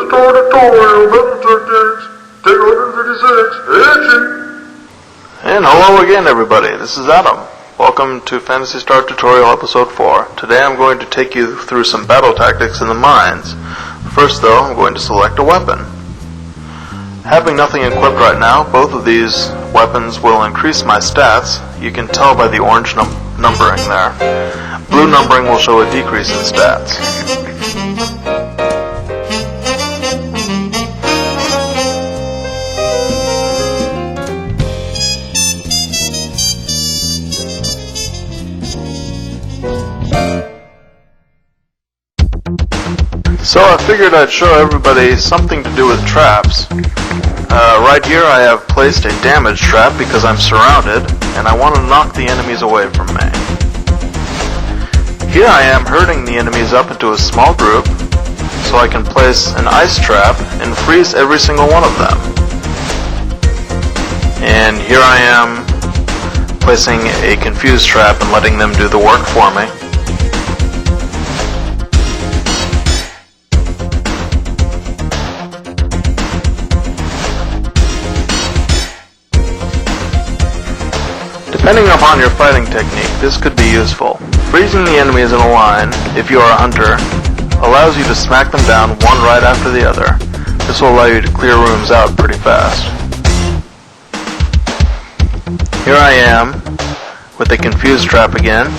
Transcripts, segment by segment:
Tutorial Battle Techniques, Take 156, And hello again, everybody. This is Adam. Welcome to Phantasy Star Tutorial Episode 4. Today I'm going to take you through some battle tactics in the mines. First, though, I'm going to select a weapon. Having nothing equipped right now, both of these weapons will increase my stats. You can tell by the orange numbering there. Blue numbering will show a decrease in stats. So I figured I'd show everybody something to do with traps. Right here I have placed a damage trap because I'm surrounded, and I want to knock the enemies away from me. Here I am herding the enemies up into a small group, so I can place an ice trap and freeze every single one of them. And here I am placing a confuse trap and letting them do the work for me. Depending upon your fighting technique, this could be useful. Freezing the enemies in a line, if you are a hunter, allows you to smack them down one right after the other. This will allow you to clear rooms out pretty fast. Here I am with the confuse trap again.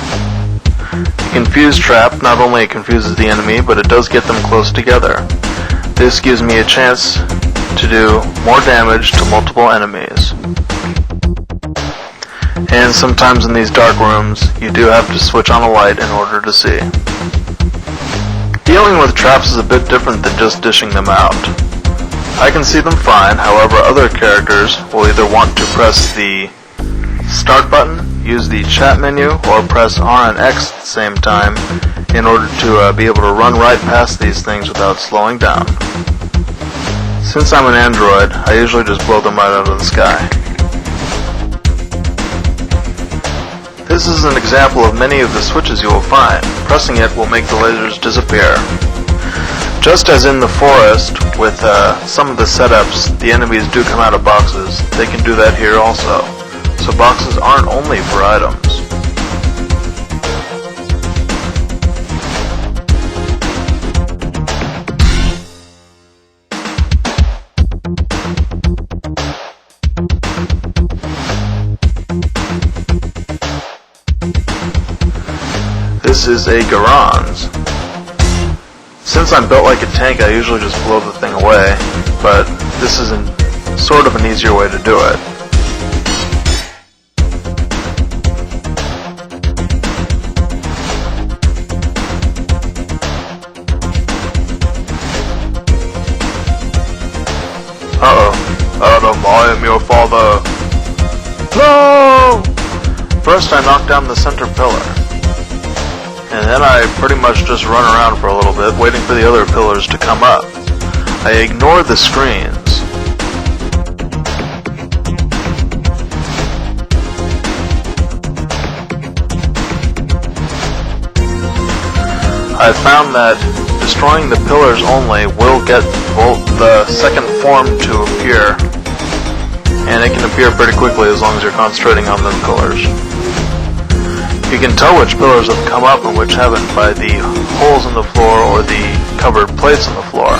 The confuse trap not only confuses the enemy, but it does get them close together. This gives me a chance to do more damage to multiple enemies. And sometimes in these dark rooms, you do have to switch on a light in order to see. Dealing with traps is a bit different than just dishing them out. I can see them fine, however other characters will either want to press the start button, use the chat menu, or press R and X at the same time in order to be able to run right past these things without slowing down. Since I'm an android, I usually just blow them right out of the sky. This is an example of many of the switches you will find. Pressing it will make the lasers disappear. Just as in the forest, with some of the setups, the enemies do come out of boxes. They can do that here also. So boxes aren't only for items. This is a garage. Since I'm built like a tank, I usually just blow the thing away, but this is sort of an easier way to do it. Adam, I am your father. No! First I knock down the center pillar. And then I pretty much just run around for a little bit, waiting for the other pillars to come up. I ignore the screens. I found that destroying the pillars only will get the second form to appear. And it can appear pretty quickly as long as you're concentrating on the pillars. You can tell which pillars have come up and which haven't by the holes in the floor or the covered plates on the floor.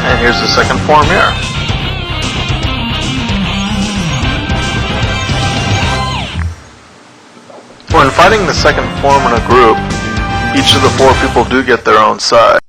And here's the second form here. When fighting the second form in a group, each of the four people do get their own side.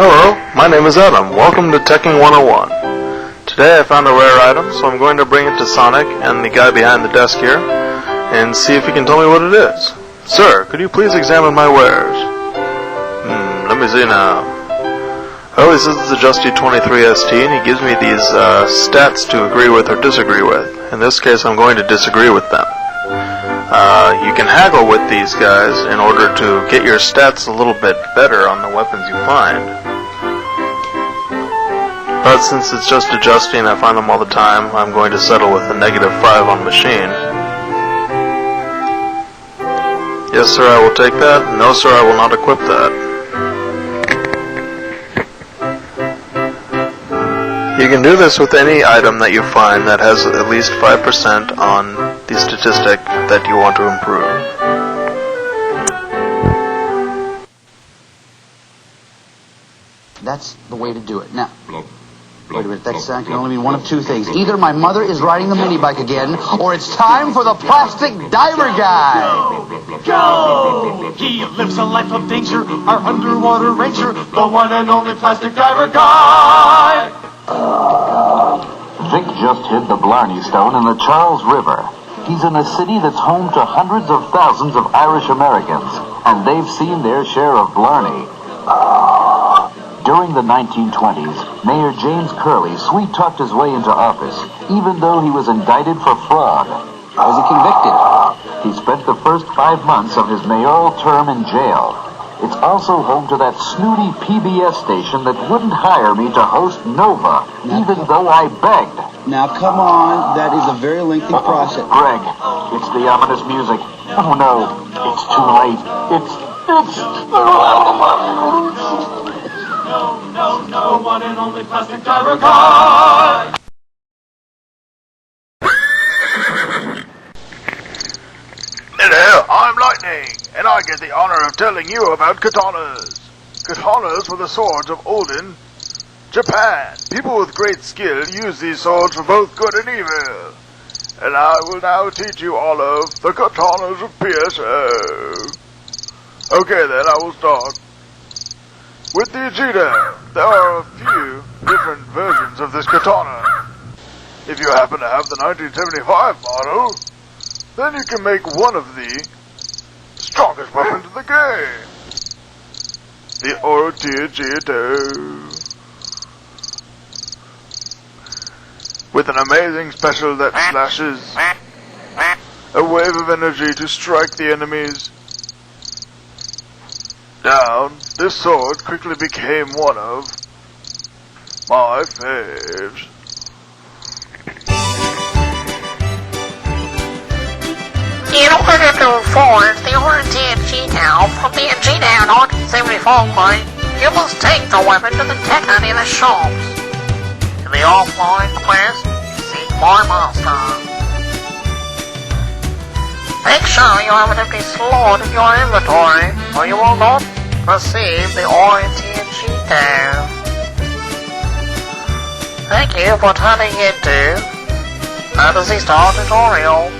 Hello, my name is Adam. Welcome to Teching 101. Today I found a rare item, so I'm going to bring it to Sonic and the guy behind the desk here, and see if he can tell me what it is. Sir, could you please examine my wares? Let me see now. Well, he says it's a Justy 23ST, and he gives me these stats to agree with or disagree with. In this case, I'm going to disagree with them. You can haggle with these guys in order to get your stats a little bit better on the weapons you find. But since it's just a Justy and I find them all the time, I'm going to settle with a -5 on machine. Yes, sir, I will take that. No, sir, I will not equip that. You can do this with any item that you find that has at least 5% on the statistic that you want to improve. That's the way to do it. Now, wait a minute, that sound can only mean one of two things. Either my mother is riding the mini bike again, or it's time for the plastic diver guy. Go! He lives a life of danger, our underwater ranger, the one and only plastic diver guy. Vic just hid the Blarney Stone in the Charles River. He's in a city that's home to hundreds of thousands of Irish Americans, and they've seen their share of Blarney. During the 1920s, Mayor James Curley sweet-talked his way into office, even though he was indicted for fraud. Was he convicted? He spent the first 5 months of his mayoral term in jail. It's also home to that snooty PBS station that wouldn't hire me to host Nova, even though I begged. Now, come on. That is a very lengthy process. Greg, it's the ominous music. Oh no, it's too late. It's... No, one and only plastic diver guy. Hello, I'm Lightning, and I get the honor of telling you about katanas. Katanas were the swords of olden Japan. People with great skill use these swords for both good and evil. And I will now teach you all of the katanas of PSO. Okay then, I will start. With the Ajita, there are a few different versions of this katana. If you happen to have the 1975 model, then you can make one of the strongest weapons in the game. The Ajita. With an amazing special that slashes a wave of energy to strike the enemies down, this sword quickly became one of my faves. In order to forge the RTG now from the Ajita 1974 point, you must take the weapon to the Katana in the shops. In the offline quest, seek my master. Make sure you have an empty slot in your inventory, or you will not receive the RTG now. Thank you for turning into Phantasy Star Tutorial.